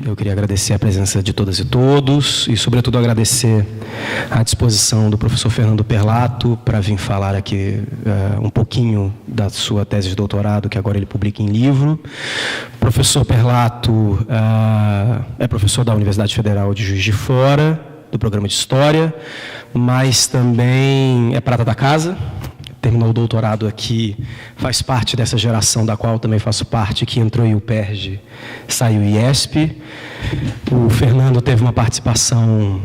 Eu queria agradecer a presença de todas e todos e, sobretudo, agradecer a disposição do professor Fernando Perlato para vir falar aqui um pouquinho da sua tese de doutorado, que agora ele publica em livro. O professor Perlato é professor da Universidade Federal de Juiz de Fora, do programa de História, mas também é prata da casa. Terminou o doutorado aqui, faz parte dessa geração da qual também faço parte, que entrou em UPERJ, saiu IESP. O Fernando teve uma participação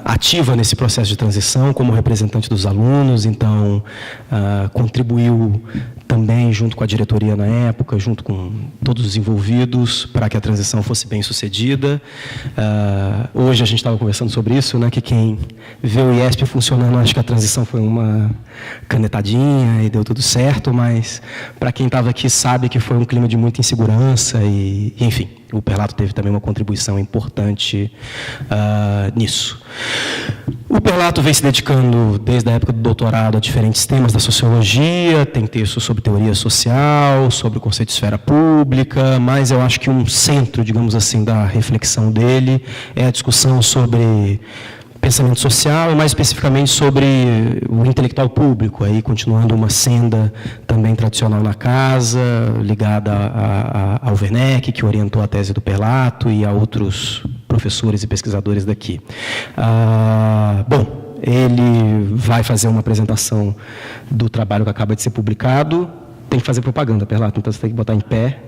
ativa nesse processo de transição, como representante dos alunos, então contribuiu também junto com a diretoria na época, junto com todos os envolvidos, para que a transição fosse bem sucedida. Hoje a gente estava conversando sobre isso, né, que quem vê o IESP funcionando, acho que a transição foi uma canetadinha e deu tudo certo, mas para quem estava aqui sabe que foi um clima de muita insegurança e enfim, o Perlato teve também uma contribuição importante nisso. O Perlato vem se dedicando, desde a época do doutorado, a diferentes temas da sociologia, tem textos sobre teoria social, sobre o conceito de esfera pública, mas eu acho que um centro, digamos assim, da reflexão dele é a discussão sobre pensamento social e, mais especificamente, sobre o intelectual público, aí continuando uma senda também tradicional na casa, ligada ao Werneck, que orientou a tese do Perlato, e a outros professores e pesquisadores daqui. Bom, ele vai fazer uma apresentação do trabalho que acaba de ser publicado. Tem que fazer propaganda, Perlato, então você tem que botar em pé.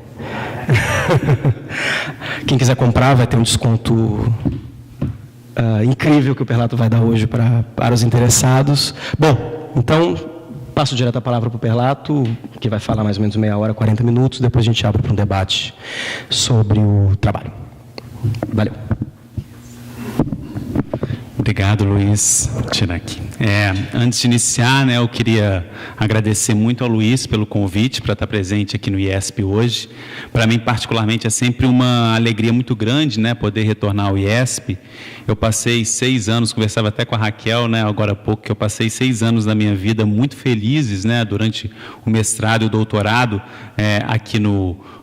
Quem quiser comprar vai ter um desconto incrível que o Perlato vai dar hoje para os interessados. Bom, então, passo direto a palavra para o Perlato, que vai falar mais ou menos meia hora, 40 minutos, depois a gente abre para um debate sobre o trabalho. Valeu. Obrigado, Luiz. Vou tirar aqui. Antes de iniciar, eu queria agradecer muito ao Luiz pelo convite para estar presente aqui no IESP hoje. Para mim, particularmente, é sempre uma alegria muito grande, poder retornar ao IESP. Eu passei 6 anos, conversava até com a Raquel, agora há pouco, que eu passei 6 anos da minha vida muito felizes, durante o mestrado e o doutorado aqui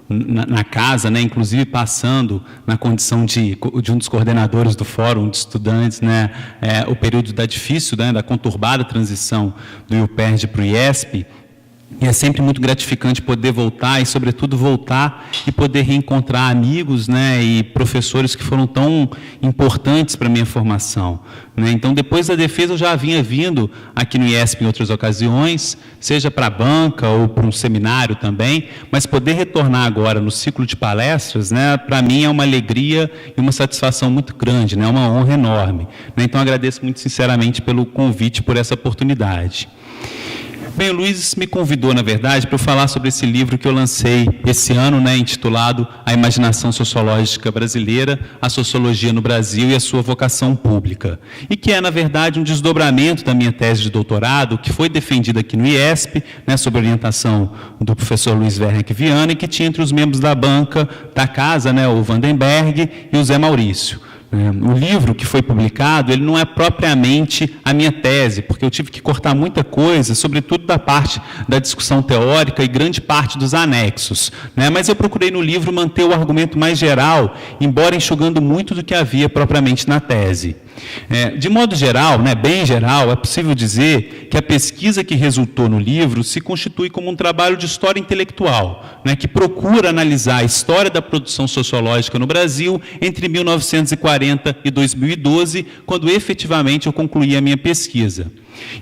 na casa, inclusive passando na condição de um dos coordenadores do Fórum de Estudantes, o período da difícil, da conturbada transição do UPERJ para o IESP. E é sempre muito gratificante poder voltar e, sobretudo, voltar e poder reencontrar amigos e professores que foram tão importantes para a minha formação. Então, depois da defesa, eu já vinha vindo aqui no IESP em outras ocasiões, seja para a banca ou para um seminário também, mas poder retornar agora no ciclo de palestras, para mim é uma alegria e uma satisfação muito grande, é uma honra enorme. Então, agradeço muito sinceramente pelo convite, por essa oportunidade. Bem, o Luiz me convidou, na verdade, para eu falar sobre esse livro que eu lancei esse ano, intitulado A Imaginação Sociológica Brasileira, a Sociologia no Brasil e a Sua Vocação Pública. E que é, na verdade, um desdobramento da minha tese de doutorado, que foi defendida aqui no IESP, sob orientação do professor Luiz Werneck Viana, e que tinha entre os membros da banca da casa, o Vandenberg e o Zé Maurício. O livro que foi publicado, ele não é propriamente a minha tese, porque eu tive que cortar muita coisa, sobretudo da parte da discussão teórica e grande parte dos anexos. Mas eu procurei no livro manter o argumento mais geral, embora enxugando muito do que havia propriamente na tese. De modo geral, bem geral, é possível dizer que a pesquisa que resultou no livro se constitui como um trabalho de história intelectual, que procura analisar a história da produção sociológica no Brasil entre 1940 e 2012, quando efetivamente eu concluí a minha pesquisa.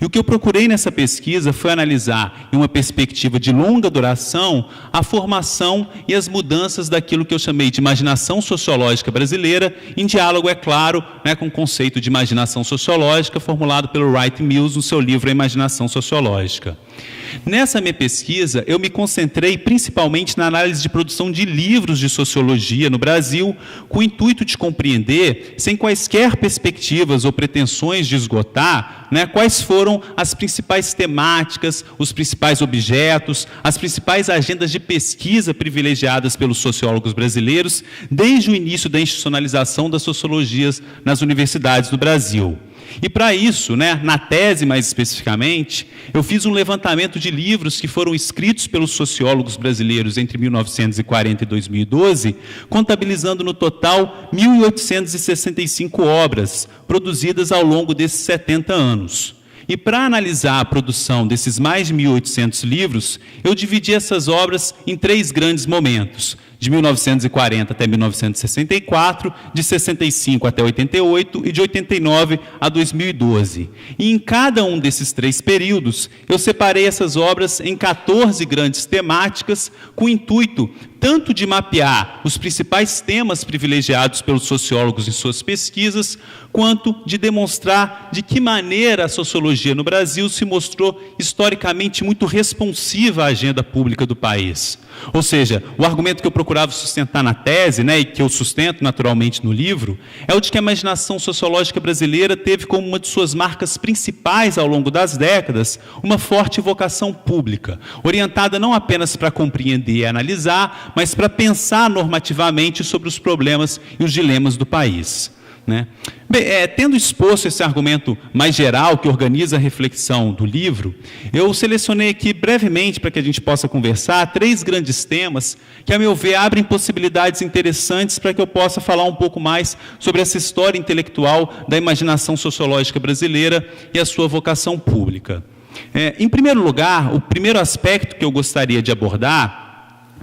E o que eu procurei nessa pesquisa foi analisar, em uma perspectiva de longa duração, a formação e as mudanças daquilo que eu chamei de imaginação sociológica brasileira, em diálogo, é claro, com o conceito de imaginação sociológica formulado pelo Wright Mills no seu livro A Imaginação Sociológica. Nessa minha pesquisa, eu me concentrei principalmente na análise de produção de livros de sociologia no Brasil, com o intuito de compreender, sem quaisquer perspectivas ou pretensões de esgotar, quais foram as principais temáticas, os principais objetos, as principais agendas de pesquisa privilegiadas pelos sociólogos brasileiros, desde o início da institucionalização das sociologias nas universidades do Brasil. E para isso, né, na tese mais especificamente, eu fiz um levantamento de livros que foram escritos pelos sociólogos brasileiros entre 1940 e 2012, contabilizando no total 1.865 obras produzidas ao longo desses 70 anos. E para analisar a produção desses mais de 1.800 livros, eu dividi essas obras em 3 grandes momentos: de 1940 até 1964, de 65 até 88 e de 89 a 2012. E em cada um desses 3 períodos, eu separei essas obras em 14 grandes temáticas, com o intuito tanto de mapear os principais temas privilegiados pelos sociólogos em suas pesquisas, quanto de demonstrar de que maneira a sociologia no Brasil se mostrou historicamente muito responsiva à agenda pública do país. Ou seja, o argumento que eu procurava sustentar na tese, né, e que eu sustento naturalmente no livro, é o de que a imaginação sociológica brasileira teve como uma de suas marcas principais ao longo das décadas uma forte vocação pública, orientada não apenas para compreender e analisar, mas para pensar normativamente sobre os problemas e os dilemas do país. Né? Bem, tendo exposto esse argumento mais geral que organiza a reflexão do livro, eu selecionei aqui brevemente, para que a gente possa conversar, 3 grandes temas que, a meu ver, abrem possibilidades interessantes para que eu possa falar um pouco mais sobre essa história intelectual da imaginação sociológica brasileira e a sua vocação pública. Em primeiro lugar, o primeiro aspecto que eu gostaria de abordar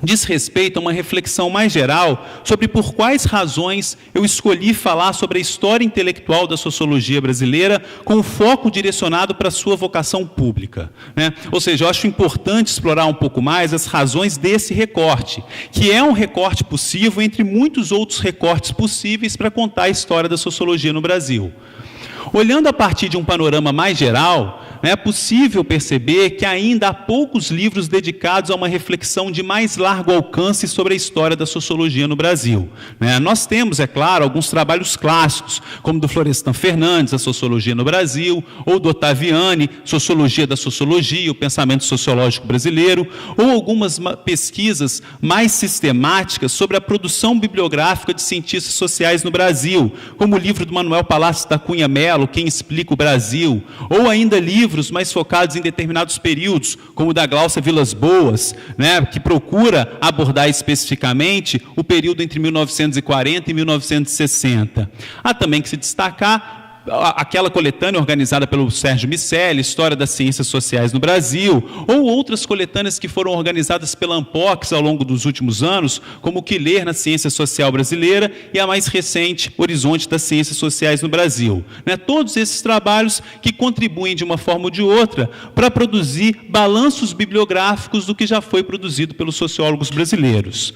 diz respeito a uma reflexão mais geral sobre por quais razões eu escolhi falar sobre a história intelectual da sociologia brasileira com o foco direcionado para a sua vocação pública, né? Ou seja, eu acho importante explorar um pouco mais as razões desse recorte, que é um recorte possível entre muitos outros recortes possíveis para contar a história da sociologia no Brasil. Olhando a partir de um panorama mais geral, é possível perceber que ainda há poucos livros dedicados a uma reflexão de mais largo alcance sobre a história da sociologia no Brasil. Nós temos, é claro, alguns trabalhos clássicos, como do Florestan Fernandes, A Sociologia no Brasil, ou do Ottaviani, Sociologia da Sociologia, o Pensamento Sociológico Brasileiro, ou algumas pesquisas mais sistemáticas sobre a produção bibliográfica de cientistas sociais no Brasil, como o livro do Manuel Palácio da Cunha Mello, Quem Explica o Brasil, ou ainda livros mais focados em determinados períodos, como o da Gláucia Vilas Boas, né, que procura abordar especificamente o período entre 1940 e 1960. Há também que se destacar aquela coletânea organizada pelo Sérgio Miceli, História das Ciências Sociais no Brasil, ou outras coletâneas que foram organizadas pela Ampox ao longo dos últimos anos, como O que Ler na Ciência Social Brasileira e a mais recente, Horizonte das Ciências Sociais no Brasil. Todos esses trabalhos que contribuem de uma forma ou de outra para produzir balanços bibliográficos do que já foi produzido pelos sociólogos brasileiros.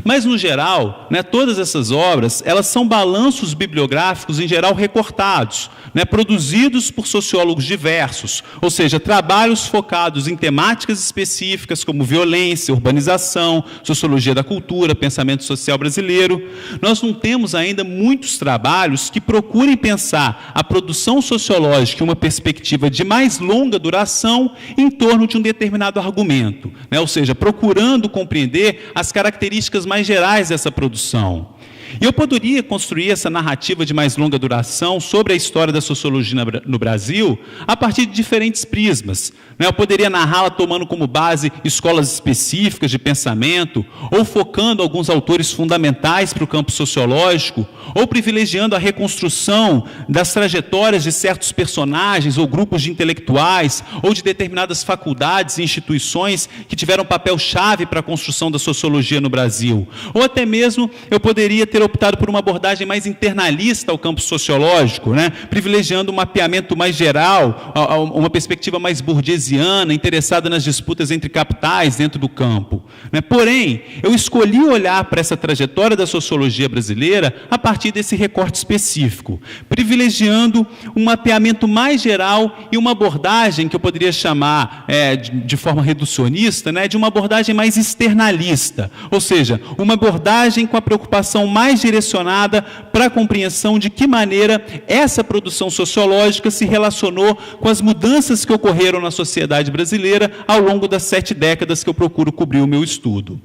Mas, no geral, todas essas obras, elas são balanços bibliográficos, em geral, recortados, produzidos por sociólogos diversos, ou seja, trabalhos focados em temáticas específicas como violência, urbanização, sociologia da cultura, pensamento social brasileiro. Nós não temos ainda muitos trabalhos que procurem pensar a produção sociológica em uma perspectiva de mais longa duração em torno de um determinado argumento, ou seja, procurando compreender as características mais gerais dessa produção. E eu poderia construir essa narrativa de mais longa duração sobre a história da sociologia no Brasil a partir de diferentes prismas. Eu poderia narrá-la tomando como base escolas específicas de pensamento, ou focando alguns autores fundamentais para o campo sociológico, ou privilegiando a reconstrução das trajetórias de certos personagens ou grupos de intelectuais, ou de determinadas faculdades e instituições que tiveram papel-chave para a construção da sociologia no Brasil. Ou até mesmo eu poderia ter optado por uma abordagem mais internalista ao campo sociológico, privilegiando um mapeamento mais geral, uma perspectiva mais burguesiana, interessada nas disputas entre capitais dentro do campo. Porém, eu escolhi olhar para essa trajetória da sociologia brasileira a partir desse recorte específico, privilegiando um mapeamento mais geral e uma abordagem que eu poderia chamar, de forma reducionista, de uma abordagem mais externalista, ou seja, uma abordagem com a preocupação mais direcionada para a compreensão de que maneira essa produção sociológica se relacionou com as mudanças que ocorreram na sociedade brasileira ao longo das 7 décadas que eu procuro cobrir o meu estudo.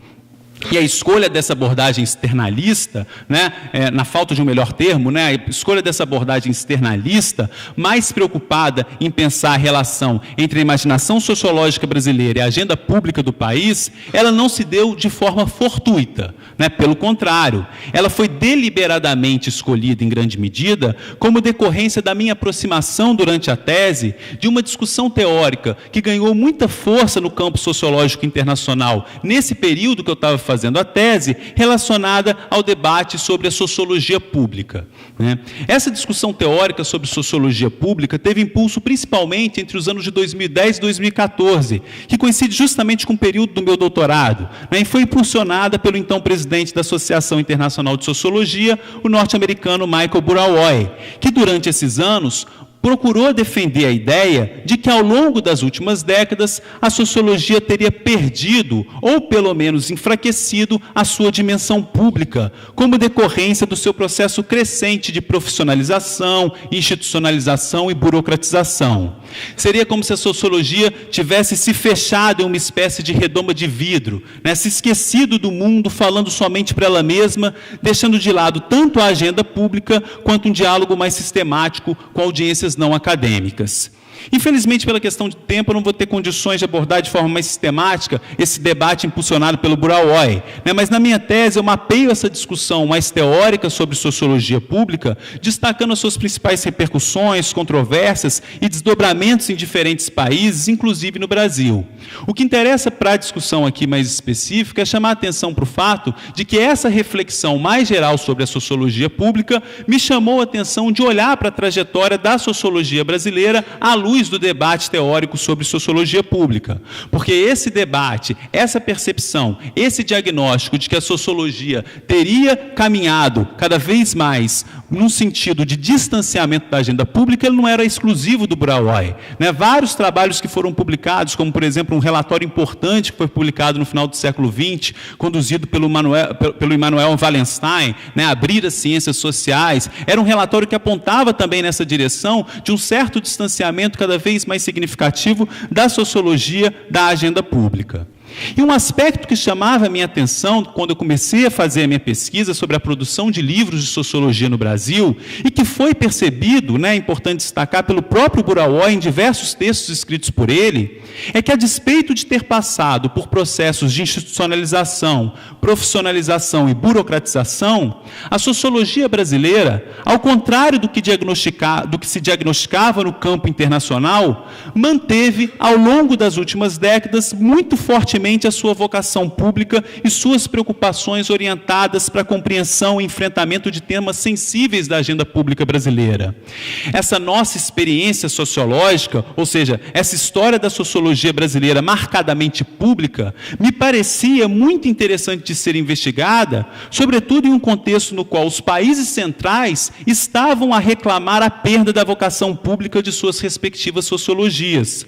E a escolha dessa abordagem externalista, né, na falta de um melhor termo, né, a escolha dessa abordagem externalista, mais preocupada em pensar a relação entre a imaginação sociológica brasileira e a agenda pública do país, ela não se deu de forma fortuita, né, pelo contrário, ela foi deliberadamente escolhida em grande medida como decorrência da minha aproximação durante a tese de uma discussão teórica que ganhou muita força no campo sociológico internacional, nesse período que eu estava fazendo a tese, relacionada ao debate sobre a sociologia pública, né? Essa discussão teórica sobre sociologia pública teve impulso principalmente entre os anos de 2010 e 2014, que coincide justamente com o período do meu doutorado, né? E foi impulsionada pelo então presidente da Associação Internacional de Sociologia, o norte-americano Michael Burawoy, que durante esses anos procurou defender a ideia de que, ao longo das últimas décadas, a sociologia teria perdido, ou pelo menos enfraquecido, a sua dimensão pública, como decorrência do seu processo crescente de profissionalização, institucionalização e burocratização. Seria como se a sociologia tivesse se fechado em uma espécie de redoma de vidro, né, se esquecido do mundo, falando somente para ela mesma, deixando de lado tanto a agenda pública quanto um diálogo mais sistemático com audiências não acadêmicas. Infelizmente, pela questão de tempo, eu não vou ter condições de abordar de forma mais sistemática esse debate impulsionado pelo Burawoy, né? Mas na minha tese eu mapeio essa discussão mais teórica sobre sociologia pública, destacando as suas principais repercussões, controvérsias e desdobramentos em diferentes países, inclusive no Brasil. O que interessa para a discussão aqui mais específica é chamar a atenção para o fato de que essa reflexão mais geral sobre a sociologia pública me chamou a atenção de olhar para a trajetória da sociologia brasileira à luz do debate teórico sobre sociologia pública. Porque esse debate, essa percepção, esse diagnóstico de que a sociologia teria caminhado cada vez mais num sentido de distanciamento da agenda pública, ele não era exclusivo do Burawoy, né? Vários trabalhos que foram publicados, como, por exemplo, um relatório importante que foi publicado no final do século XX, conduzido pelo Immanuel Wallenstein, né? Abrir as ciências sociais, era um relatório que apontava também nessa direção de um certo distanciamento cada vez mais significativo da sociologia da agenda pública. E um aspecto que chamava a minha atenção quando eu comecei a fazer a minha pesquisa sobre a produção de livros de sociologia no Brasil, e que foi percebido, né, é importante destacar, pelo próprio Burawoy em diversos textos escritos por ele, é que, a despeito de ter passado por processos de institucionalização, profissionalização e burocratização, a sociologia brasileira, ao contrário do que se diagnosticava no campo internacional, manteve, ao longo das últimas décadas, muito fortemente a sua vocação pública e suas preocupações orientadas para a compreensão e enfrentamento de temas sensíveis da agenda pública brasileira. Essa nossa experiência sociológica, ou seja, essa história da sociologia brasileira marcadamente pública, me parecia muito interessante de ser investigada, sobretudo em um contexto no qual os países centrais estavam a reclamar a perda da vocação pública de suas respectivas sociologias.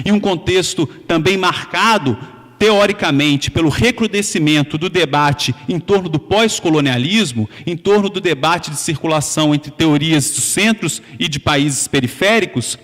Em um contexto também marcado, teoricamente, pelo recrudescimento do debate em torno do pós-colonialismo, em torno do debate de circulação entre teorias dos centros e de países periféricos,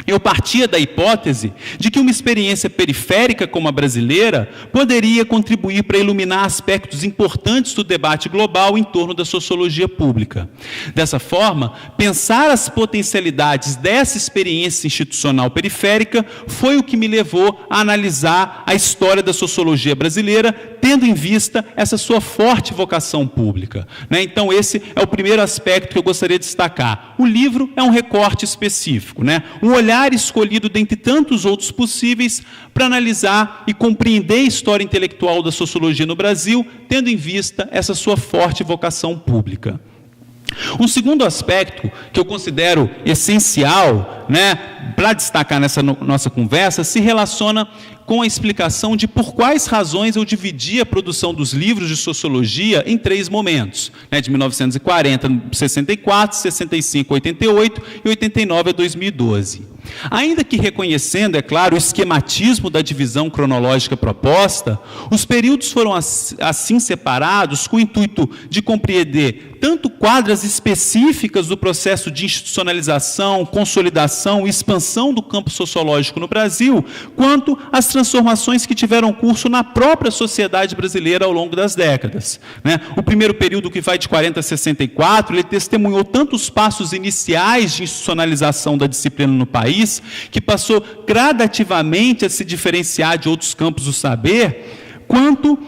eu partia da hipótese de que uma experiência periférica como a brasileira poderia contribuir para iluminar aspectos importantes do debate global em torno da sociologia pública. Dessa forma, pensar as potencialidades dessa experiência institucional periférica foi o que me levou a analisar a história da sociologia brasileira, tendo em vista essa sua forte vocação pública, né? Então, esse é o primeiro aspecto que eu gostaria de destacar. O livro é um recorte específico, né? Um olhar escolhido dentre tantos outros possíveis para analisar e compreender a história intelectual da sociologia no Brasil, tendo em vista essa sua forte vocação pública. Um segundo aspecto que eu considero essencial, né, para destacar nessa nossa conversa, se relaciona com a explicação de por quais razões eu dividi a produção dos livros de sociologia em 3 momentos, né, de 1940 a 64, 65 a 88 e 89 a 2012. Ainda que reconhecendo, é claro, o esquematismo da divisão cronológica proposta, os períodos foram assim separados com o intuito de compreender tanto quadras específicas do processo de institucionalização, consolidação consolidação e expansão do campo sociológico no Brasil, quanto às transformações que tiveram curso na própria sociedade brasileira ao longo das décadas. O primeiro período, que vai de 40 a 64, ele testemunhou tanto os passos iniciais de institucionalização da disciplina no país, que passou gradativamente a se diferenciar de outros campos do saber, quanto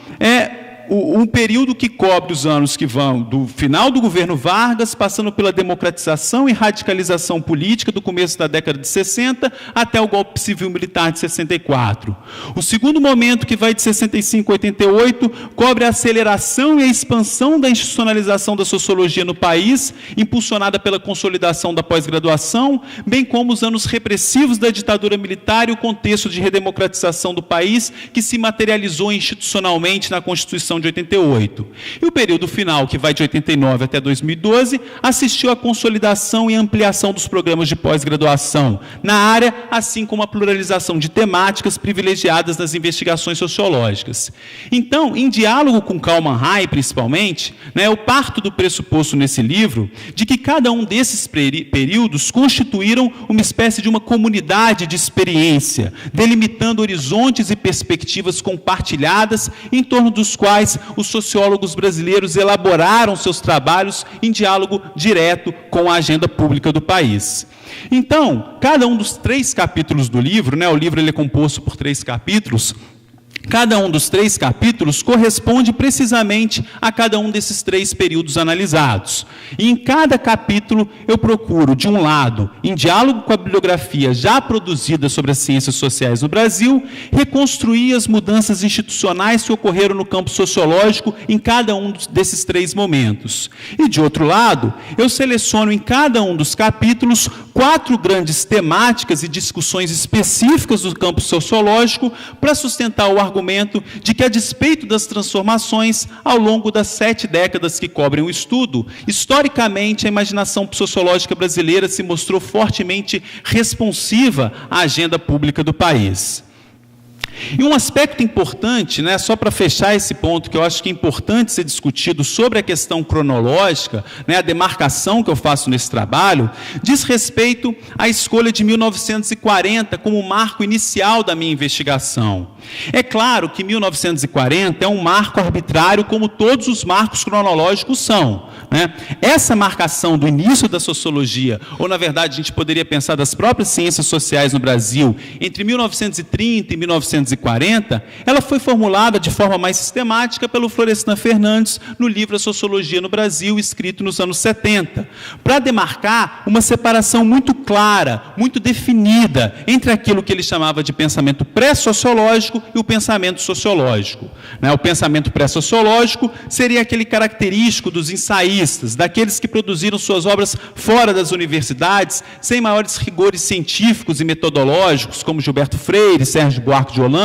um período que cobre os anos que vão do final do governo Vargas, passando pela democratização e radicalização política do começo da década de 60 até o golpe civil-militar de 64. O segundo momento, que vai de 65 a 88, cobre a aceleração e a expansão da institucionalização da sociologia no país, impulsionada pela consolidação da pós-graduação, bem como os anos repressivos da ditadura militar e o contexto de redemocratização do país, que se materializou institucionalmente na Constituição de 88. E o período final, que vai de 89 até 2012, assistiu à consolidação e ampliação dos programas de pós-graduação na área, assim como a pluralização de temáticas privilegiadas nas investigações sociológicas. Então, em diálogo com Karl Mannheim, principalmente, eu parto do pressuposto nesse livro de que cada um desses períodos constituíram uma espécie de uma comunidade de experiência, delimitando horizontes e perspectivas compartilhadas em torno dos quais os sociólogos brasileiros elaboraram seus trabalhos em diálogo direto com a agenda pública do país. Então, cada um dos 3 capítulos do livro, o livro ele é composto por 3 capítulos, cada um dos 3 capítulos corresponde precisamente a cada um desses 3 períodos analisados. E em cada capítulo eu procuro, de um lado, em diálogo com a bibliografia já produzida sobre as ciências sociais no Brasil, reconstruir as mudanças institucionais que ocorreram no campo sociológico em cada um desses 3 momentos. E, de outro lado, eu seleciono em cada um dos capítulos 4 grandes temáticas e discussões específicas do campo sociológico para sustentar o argumento de que, a despeito das transformações ao longo das 7 décadas que cobrem o estudo, historicamente a imaginação sociológica brasileira se mostrou fortemente responsiva à agenda pública do país. E um aspecto importante, só para fechar esse ponto, que eu acho que é importante ser discutido sobre a questão cronológica, a demarcação que eu faço nesse trabalho, diz respeito à escolha de 1940 como marco inicial da minha investigação. É claro que 1940 é um marco arbitrário, como todos os marcos cronológicos são. Essa marcação do início da sociologia, ou na verdade a gente poderia pensar das próprias ciências sociais no Brasil, entre 1930 e 1940, ela foi formulada de forma mais sistemática pelo Florestan Fernandes no livro A Sociologia no Brasil, escrito nos anos 70, para demarcar uma separação muito clara, muito definida, entre aquilo que ele chamava de pensamento pré-sociológico e o pensamento sociológico. O pensamento pré-sociológico seria aquele característico dos ensaístas, daqueles que produziram suas obras fora das universidades, sem maiores rigores científicos e metodológicos, como Gilberto Freire, Sérgio Buarque de Holanda,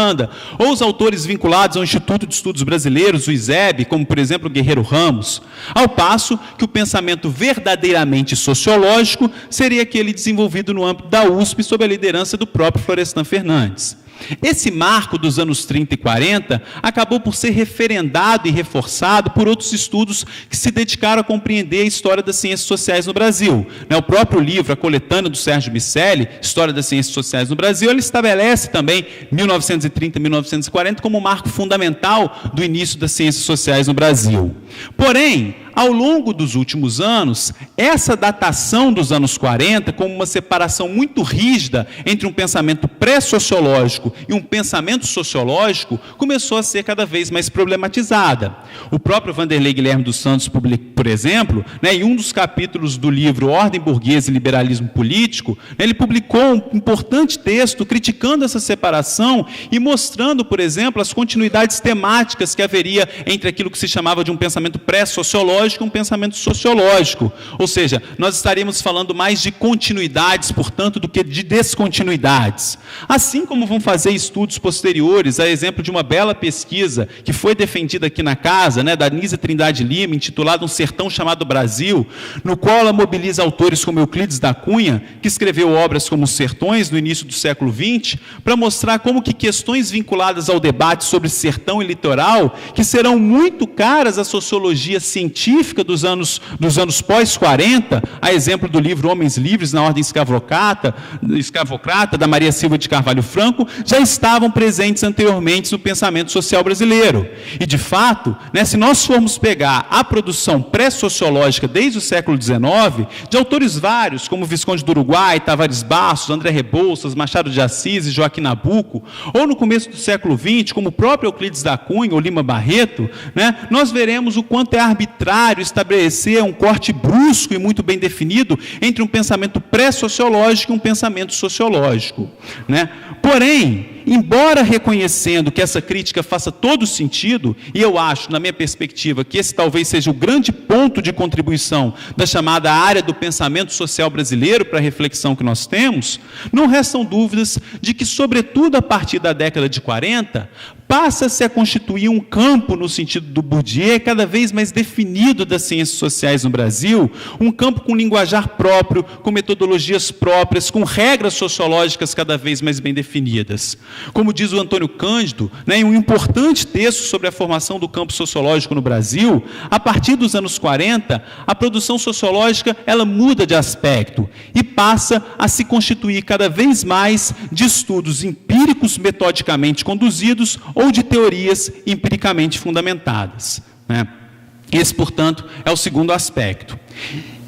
ou os autores vinculados ao Instituto de Estudos Brasileiros, o ISEB, como, por exemplo, Guerreiro Ramos, ao passo que o pensamento verdadeiramente sociológico seria aquele desenvolvido no âmbito da USP, sob a liderança do próprio Florestan Fernandes. Esse marco dos anos 30 e 40 acabou por ser referendado e reforçado por outros estudos que se dedicaram a compreender a história das ciências sociais no Brasil. O próprio livro, a coletânea do Sérgio Miceli, História das Ciências Sociais no Brasil, ele estabelece também 1930 e 1940 como marco fundamental do início das ciências sociais no Brasil. Porém, ao longo dos últimos anos, essa datação dos anos 40, como uma separação muito rígida entre um pensamento pré-sociológico e um pensamento sociológico, começou a ser cada vez mais problematizada. O próprio Vanderlei Guilherme dos Santos, por exemplo, em um dos capítulos do livro Ordem Burguesa e Liberalismo Político, ele publicou um importante texto criticando essa separação e mostrando, por exemplo, as continuidades temáticas que haveria entre aquilo que se chamava de um pensamento pré-sociológico e um pensamento sociológico. Ou seja, nós estaríamos falando mais de continuidades, portanto, do que de descontinuidades. Assim como vão fazer estudos posteriores, a exemplo de uma bela pesquisa que foi defendida aqui na casa, da Anísia Trindade Lima, intitulada Um Sertão Chamado Brasil, no qual ela mobiliza autores como Euclides da Cunha, que escreveu obras como Os Sertões, no início do século XX, para mostrar como que questões vinculadas ao debate sobre sertão e litoral, que serão muito caras à sociologia científica científica dos anos pós-40, a exemplo do livro Homens Livres na Ordem Escravocrata, da Maria Silva de Carvalho Franco, já estavam presentes anteriormente no pensamento social brasileiro. E, de fato, se nós formos pegar a produção pré-sociológica desde o século XIX, de autores vários, como Visconde do Uruguai, Tavares Bastos, André Rebouças, Machado de Assis e Joaquim Nabuco, ou no começo do século XX, como o próprio Euclides da Cunha ou Lima Barreto, nós veremos o quanto é arbitrário estabelecer um corte brusco e muito bem definido entre um pensamento pré-sociológico e um pensamento sociológico. Porém, embora reconhecendo que essa crítica faça todo sentido, e eu acho, na minha perspectiva, que esse talvez seja o grande ponto de contribuição da chamada área do pensamento social brasileiro para a reflexão que nós temos, não restam dúvidas de que, sobretudo a partir da década de 40, passa-se a constituir um campo, no sentido do Bourdieu, cada vez mais definido das ciências sociais no Brasil, um campo com linguajar próprio, com metodologias próprias, com regras sociológicas cada vez mais bem definidas. Como diz o Antônio Cândido, em um importante texto sobre a formação do campo sociológico no Brasil, a partir dos anos 40, a produção sociológica ela muda de aspecto e passa a se constituir cada vez mais de estudos empíricos metodicamente conduzidos ou de teorias empiricamente fundamentadas. Esse, portanto, é o segundo aspecto.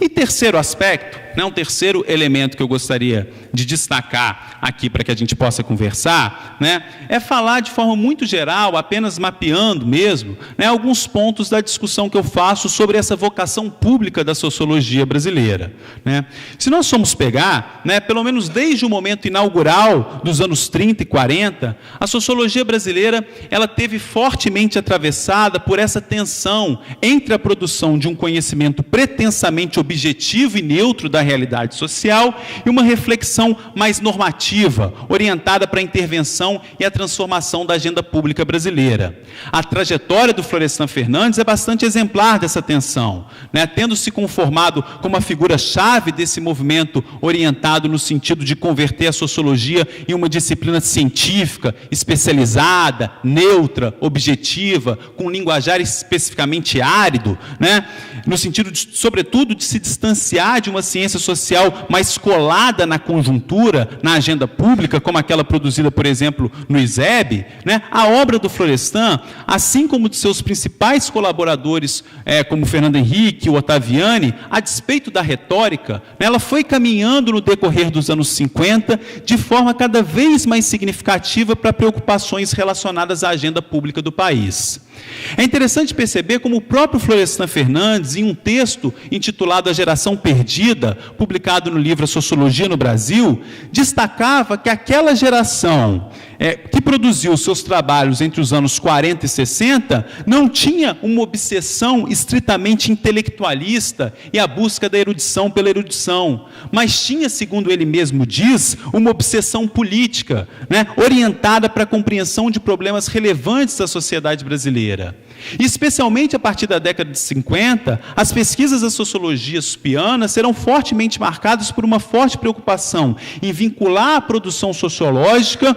E terceiro aspecto, um terceiro elemento que eu gostaria de destacar aqui para que a gente possa conversar, é falar de forma muito geral, apenas mapeando mesmo, alguns pontos da discussão que eu faço sobre essa vocação pública da sociologia brasileira. Se nós formos pegar, pelo menos desde o momento inaugural dos anos 30 e 40, a sociologia brasileira ela teve fortemente atravessada por essa tensão entre a produção de um conhecimento pretensamente objetivo e neutro da realidade social e uma reflexão mais normativa, orientada para a intervenção e a transformação da agenda pública brasileira. A trajetória do Florestan Fernandes é bastante exemplar dessa tensão, tendo se conformado como a figura-chave desse movimento orientado no sentido de converter a sociologia em uma disciplina científica, especializada, neutra, objetiva, com um linguajar especificamente árido, no sentido, sobretudo, de se distanciar de uma ciência social mais colada na conjuntura, na agenda pública, como aquela produzida, por exemplo, no ISEB, a obra do Florestan, assim como de seus principais colaboradores, como Fernando Henrique, o Ottaviani, a despeito da retórica, ela foi caminhando no decorrer dos anos 50 de forma cada vez mais significativa para preocupações relacionadas à agenda pública do país. É interessante perceber como o próprio Florestan Fernandes, em um texto intitulado A Geração Perdida, publicado no livro A Sociologia no Brasil, destacava que aquela geração que produziu seus trabalhos entre os anos 40 e 60 não tinha uma obsessão estritamente intelectualista e a busca da erudição pela erudição, mas tinha, segundo ele mesmo diz, uma obsessão política, orientada para a compreensão de problemas relevantes da sociedade brasileira. E, especialmente a partir da década de 50, as pesquisas da sociologia supiana serão fortemente marcadas por uma forte preocupação em vincular a produção sociológica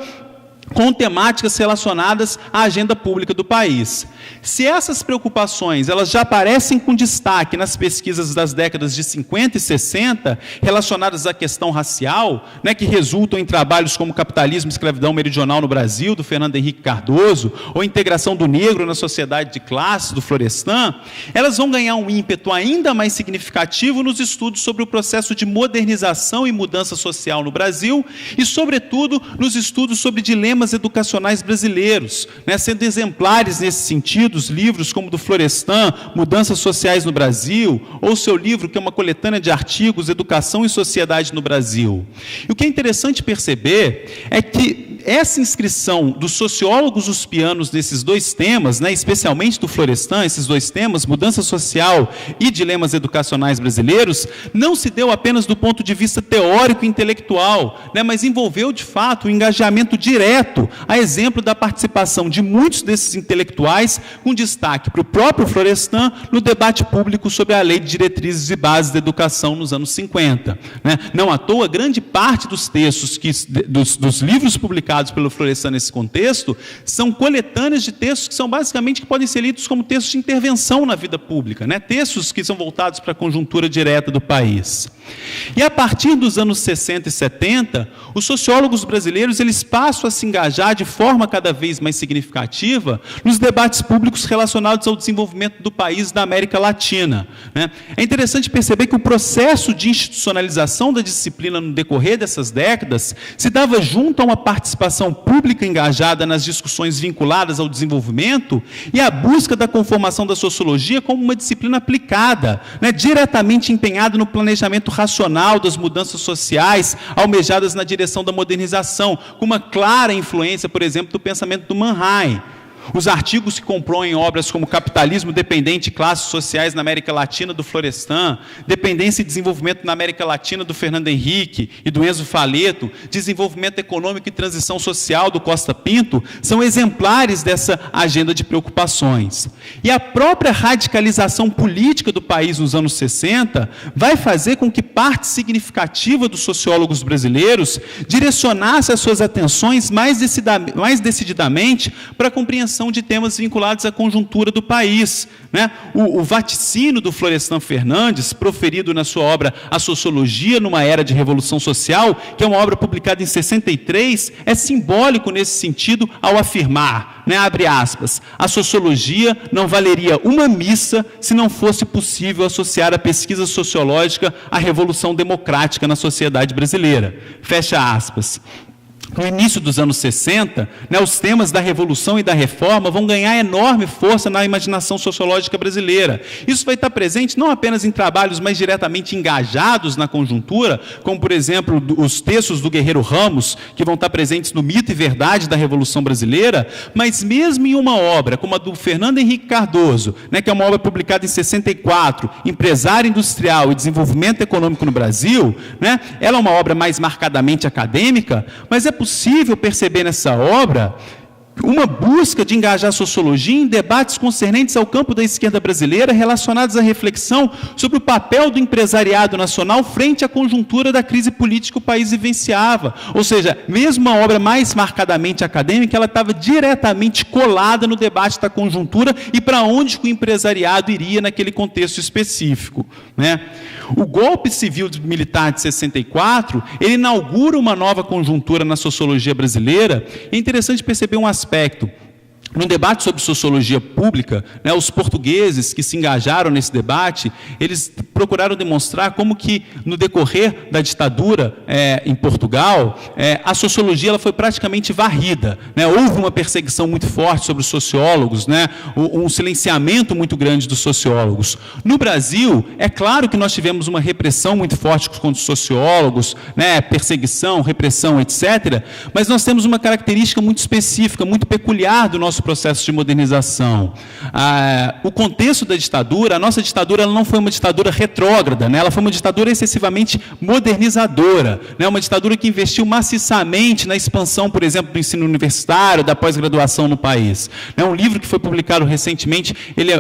com temáticas relacionadas à agenda pública do país. Se essas preocupações elas já aparecem com destaque nas pesquisas das décadas de 50 e 60, relacionadas à questão racial, que resultam em trabalhos como Capitalismo e Escravidão Meridional no Brasil, do Fernando Henrique Cardoso, ou Integração do Negro na Sociedade de Classes, do Florestan, elas vão ganhar um ímpeto ainda mais significativo nos estudos sobre o processo de modernização e mudança social no Brasil e, sobretudo, nos estudos sobre dilemas educacionais brasileiros, sendo exemplares nesse sentido os livros como do Florestan, Mudanças Sociais no Brasil, ou seu livro, que é uma coletânea de artigos, Educação e Sociedade no Brasil. E o que é interessante perceber é que essa inscrição dos sociólogos uspianos nesses dois temas, especialmente do Florestan, esses dois temas, mudança social e dilemas educacionais brasileiros, não se deu apenas do ponto de vista teórico e intelectual, mas envolveu, de fato, o engajamento direto, a exemplo da participação de muitos desses intelectuais, com destaque para o próprio Florestan no debate público sobre a Lei de Diretrizes e Bases da Educação nos anos 50. Não à toa, grande parte dos textos, dos livros publicados publicados pelo Florestan nesse contexto são coletâneas de textos que são basicamente que podem ser lidos como textos de intervenção na vida pública, né? Textos que são voltados para a conjuntura direta do país. E a partir dos anos 60 e 70, os sociólogos brasileiros eles passam a se engajar de forma cada vez mais significativa nos debates públicos relacionados ao desenvolvimento do país da América Latina, né? É interessante perceber que o processo de institucionalização da disciplina no decorrer dessas décadas se dava junto a uma participação pública engajada nas discussões vinculadas ao desenvolvimento e à busca da conformação da sociologia como uma disciplina aplicada, né? Diretamente empenhada no planejamento racional das mudanças sociais almejadas na direção da modernização, com uma clara influência, por exemplo, do pensamento do Mannheim. Os artigos que compõem obras como Capitalismo Dependente e Classes Sociais na América Latina, do Florestan, Dependência e Desenvolvimento na América Latina, do Fernando Henrique e do Enzo Faleto, Desenvolvimento Econômico e Transição Social, do Costa Pinto, são exemplares dessa agenda de preocupações. E a própria radicalização política do país nos anos 60 vai fazer com que parte significativa dos sociólogos brasileiros direcionasse as suas atenções mais decididamente para a compreensão de temas vinculados à conjuntura do país, né? O vaticínio do Florestan Fernandes, proferido na sua obra A Sociologia numa Era de Revolução Social, que é uma obra publicada em 63, é simbólico nesse sentido ao afirmar, né, abre aspas, a sociologia não valeria uma missa se não fosse possível associar a pesquisa sociológica à revolução democrática na sociedade brasileira, fecha aspas. No início dos anos 60, né, os temas da Revolução e da Reforma vão ganhar enorme força na imaginação sociológica brasileira. Isso vai estar presente não apenas em trabalhos mais diretamente engajados na conjuntura, como, por exemplo, os textos do Guerreiro Ramos, que vão estar presentes no Mito e Verdade da Revolução Brasileira, mas mesmo em uma obra como a do Fernando Henrique Cardoso, né, que é uma obra publicada em 64, Empresário Industrial e Desenvolvimento Econômico no Brasil, né, ela é uma obra mais marcadamente acadêmica, mas é possível perceber nessa obra uma busca de engajar a sociologia em debates concernentes ao campo da esquerda brasileira relacionados à reflexão sobre o papel do empresariado nacional frente à conjuntura da crise política que o país vivenciava. Ou seja, mesmo uma obra mais marcadamente acadêmica, ela estava diretamente colada no debate da conjuntura e para onde o empresariado iria naquele contexto específico, né? O golpe civil militar de 64, ele inaugura uma nova conjuntura na sociologia brasileira. É interessante perceber um aspecto. No debate sobre sociologia pública, né, os portugueses que se engajaram nesse debate, eles procuraram demonstrar como que, no decorrer da ditadura em Portugal, a sociologia ela foi praticamente varrida, né? Houve uma perseguição muito forte sobre os sociólogos, né? Um silenciamento muito grande dos sociólogos. No Brasil, é claro que nós tivemos uma repressão muito forte contra os sociólogos, né? Perseguição, repressão, etc., mas nós temos uma característica muito específica, muito peculiar do nosso processo de modernização. O contexto da ditadura, a nossa ditadura ela não foi uma ditadura retrógrada, né? Ela foi uma ditadura excessivamente modernizadora, né? Uma ditadura que investiu maciçamente na expansão, por exemplo, do ensino universitário, da pós-graduação no país. Um livro que foi publicado recentemente, ele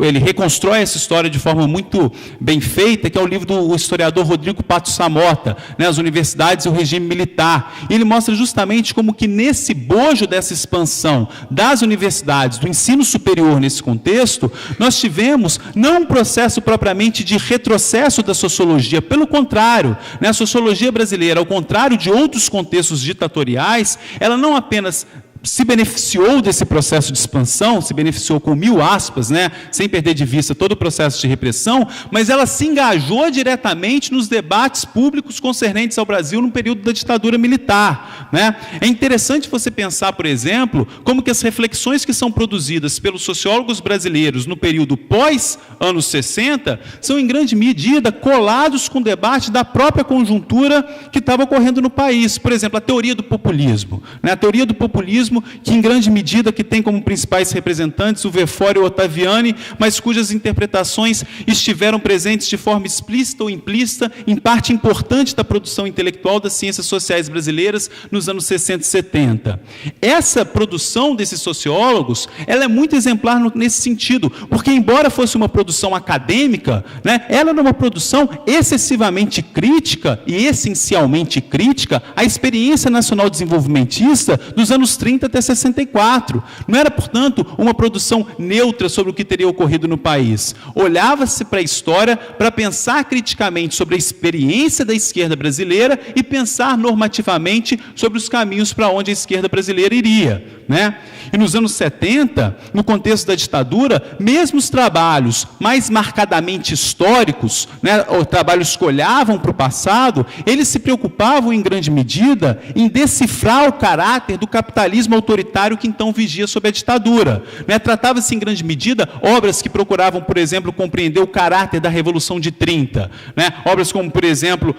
ele reconstrói essa história de forma muito bem feita, que é o livro do historiador Rodrigo Pato Samota, né? As universidades e o regime militar. E ele mostra justamente como que nesse bojo dessa expansão das universidades, do ensino superior nesse contexto, nós tivemos não um processo propriamente de retrocesso da sociologia, pelo contrário, né, a sociologia brasileira, ao contrário de outros contextos ditatoriais, ela não apenas se beneficiou desse processo de expansão, se beneficiou com 1000 aspas, né, sem perder de vista todo o processo de repressão, mas ela se engajou diretamente nos debates públicos concernentes ao Brasil no período da ditadura militar, né? É interessante você pensar, por exemplo, como que as reflexões que são produzidas pelos sociólogos brasileiros no período pós-anos 60 são, em grande medida, colados com o debate da própria conjuntura que estava ocorrendo no país. Por exemplo, a teoria do populismo, né? A teoria do populismo socialismo, que em grande medida que tem como principais representantes o Verfort e o Ottaviani, mas cujas interpretações estiveram presentes de forma explícita ou implícita em parte importante da produção intelectual das ciências sociais brasileiras nos anos 60 e 70. Essa produção desses sociólogos, ela é muito exemplar nesse sentido, porque embora fosse uma produção acadêmica, né, ela era uma produção excessivamente crítica e essencialmente crítica à experiência nacional desenvolvimentista dos anos 30 até 64. Não era, portanto, uma produção neutra sobre o que teria ocorrido no país. Olhava-se para a história para pensar criticamente sobre a experiência da esquerda brasileira e pensar normativamente sobre os caminhos para onde a esquerda brasileira iria, né? E nos anos 70, no contexto da ditadura, mesmo os trabalhos mais marcadamente históricos, né, ou trabalhos que olhavam para o passado, eles se preocupavam em grande medida em decifrar o caráter do capitalismo autoritário que então vigia sob a ditadura, né? Tratava-se em grande medida obras que procuravam, por exemplo, compreender o caráter da Revolução de 30, né? Obras como, por exemplo,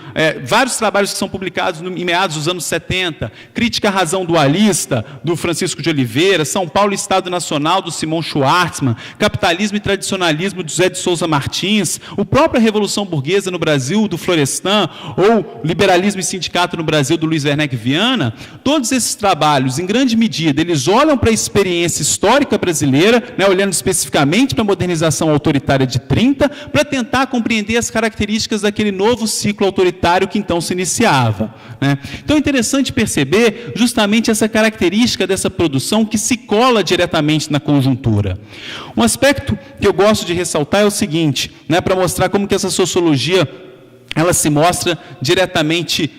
vários trabalhos que são publicados em meados dos anos 70, Crítica à Razão Dualista, do Francisco de Oliveira, São Paulo e Estado Nacional, do Simon Schwartzman, Capitalismo e Tradicionalismo, do José de Souza Martins, o próprio Revolução Burguesa no Brasil, do Florestan, ou Liberalismo e Sindicato no Brasil, do Luiz Werneck Viana. Todos esses trabalhos, em grande medida, eles olham para a experiência histórica brasileira, né, olhando especificamente para a modernização autoritária de 30, para tentar compreender as características daquele novo ciclo autoritário que então se iniciava, né? Então é interessante perceber justamente essa característica dessa produção que se cola diretamente na conjuntura. Um aspecto que eu gosto de ressaltar é o seguinte, né, para mostrar como que essa sociologia ela se mostra diretamente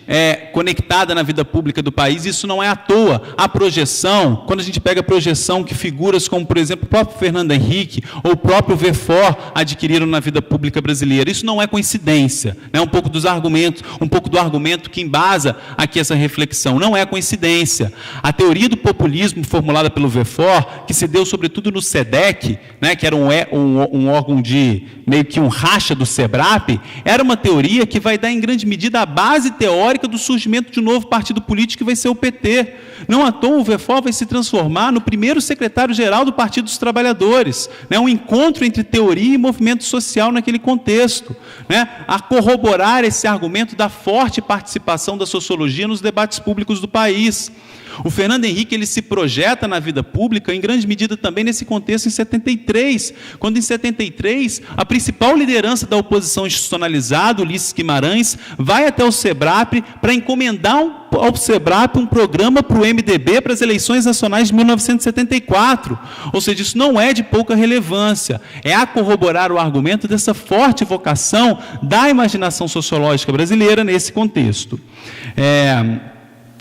conectada na vida pública do país. Isso não é à toa. A projeção, quando a gente pega a projeção que figuras como, por exemplo, o próprio Fernando Henrique ou o próprio Verfort adquiriram na vida pública brasileira, isso não é coincidência, né? Um pouco do argumento que embasa aqui essa reflexão, não é coincidência. A teoria do populismo formulada pelo Verfort, que se deu sobretudo no SEDEC, né, que era um órgão de meio que um racha do SEBRAP, era uma teoria que vai dar em grande medida a base teórica do surgimento de um novo partido político que vai ser o PT. Não à toa o Verfort vai se transformar no primeiro secretário-geral do Partido dos Trabalhadores, né? Um encontro entre teoria e movimento social naquele contexto, né? A corroborar esse argumento da forte participação da sociologia nos debates públicos do país. O Fernando Henrique ele se projeta na vida pública em grande medida também nesse contexto em 73, quando em 73 a principal liderança da oposição institucionalizada, Ulisses Guimarães, vai até o SEBRAP para encomendar ao SEBRAP um programa para o MDB para as eleições nacionais de 1974. Ou seja, isso não é de pouca relevância, é a corroborar o argumento dessa forte vocação da imaginação sociológica brasileira nesse contexto.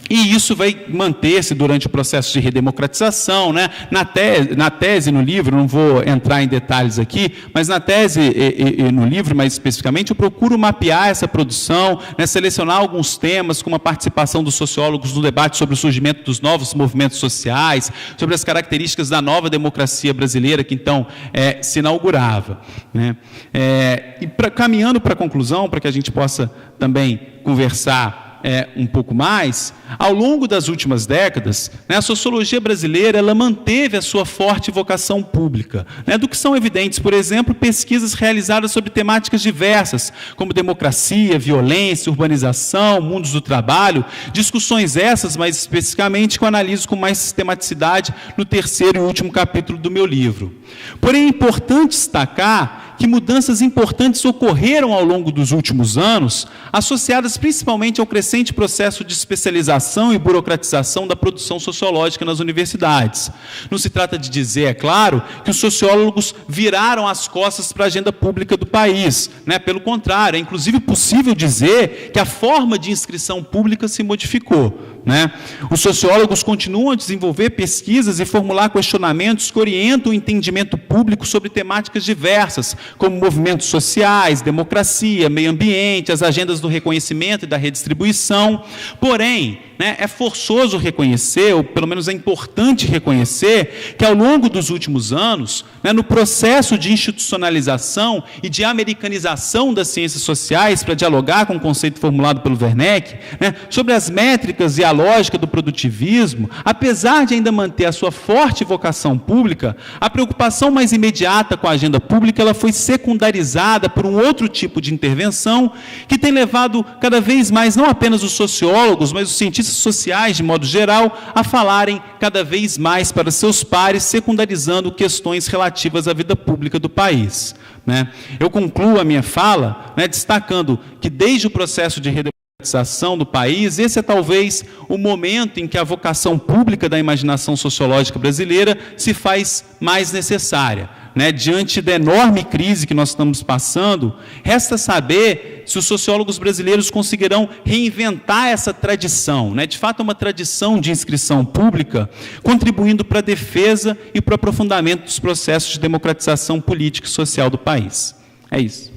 E isso vai manter-se durante o processo de redemocratização, né? Na tese, no livro, não vou entrar em detalhes aqui, mas na tese e no livro, mais especificamente, eu procuro mapear essa produção, né? Selecionar alguns temas, como a participação dos sociólogos no debate sobre o surgimento dos novos movimentos sociais, sobre as características da nova democracia brasileira que então se inaugurava, né? Caminhando para a conclusão, para que a gente possa também conversar um pouco mais, ao longo das últimas décadas, né, a sociologia brasileira ela manteve a sua forte vocação pública, né, do que são evidentes, por exemplo, pesquisas realizadas sobre temáticas diversas, como democracia, violência, urbanização, mundos do trabalho, discussões essas, mais especificamente, que eu analiso com mais sistematicidade no terceiro e último capítulo do meu livro. Porém, é importante destacar que mudanças importantes ocorreram ao longo dos últimos anos, associadas principalmente ao crescente processo de especialização e burocratização da produção sociológica nas universidades. Não se trata de dizer, é claro, que os sociólogos viraram as costas para a agenda pública do país, né? Pelo contrário, é inclusive possível dizer que a forma de inscrição pública se modificou, né? Os sociólogos continuam a desenvolver pesquisas e formular questionamentos que orientam o entendimento público sobre temáticas diversas, como movimentos sociais, democracia, meio ambiente, as agendas do reconhecimento e da redistribuição. Porém, né, é forçoso reconhecer, ou pelo menos é importante reconhecer, que ao longo dos últimos anos, né, no processo de institucionalização e de americanização das ciências sociais, para dialogar com o conceito formulado pelo Werneck, né, sobre as métricas e a lógica do produtivismo, apesar de ainda manter a sua forte vocação pública, a preocupação mais imediata com a agenda pública ela foi secundarizada por um outro tipo de intervenção que tem levado cada vez mais, não apenas os sociólogos, mas os cientistas sociais, de modo geral, a falarem cada vez mais para seus pares, secundarizando questões relativas à vida pública do país, né? Eu concluo a minha fala, né, destacando que desde o processo de redemocratização do país, esse é talvez o momento em que a vocação pública da imaginação sociológica brasileira se faz mais necessária, né? Diante da enorme crise que nós estamos passando, resta saber se os sociólogos brasileiros conseguirão reinventar essa tradição, né? De fato, é uma tradição de inscrição pública, contribuindo para a defesa e para o aprofundamento dos processos de democratização política e social do país. É isso.